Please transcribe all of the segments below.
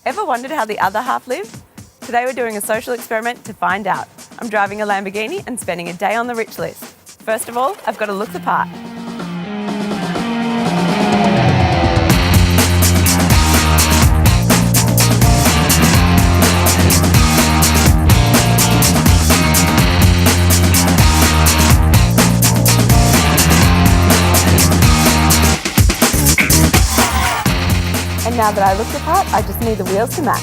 Ever wondered how the other half live? Today we're doing a social experiment to find out. I'm driving a Lamborghini and spending a day on the rich list. First of all, I've got to look the part. And now that I looked the part, I just need the wheels to match.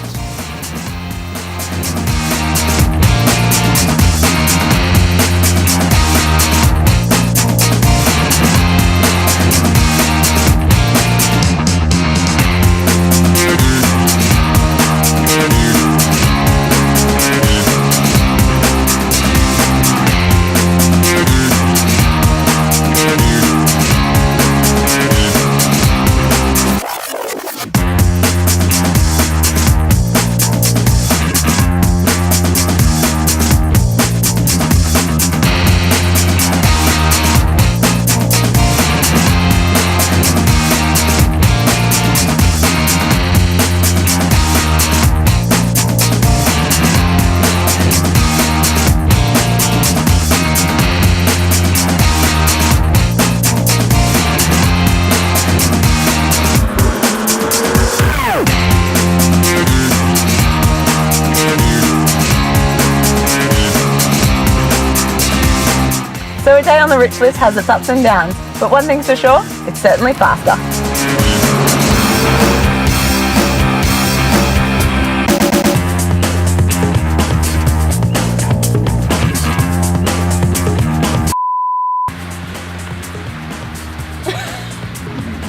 So a day on the rich list has its ups and downs, but one thing's for sure, it's certainly faster.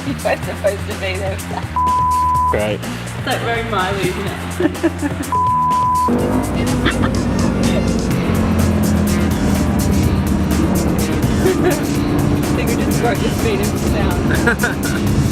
You weren't supposed to be there. Great. It's like very Miley, isn't it? I think we just broke the speed of sound.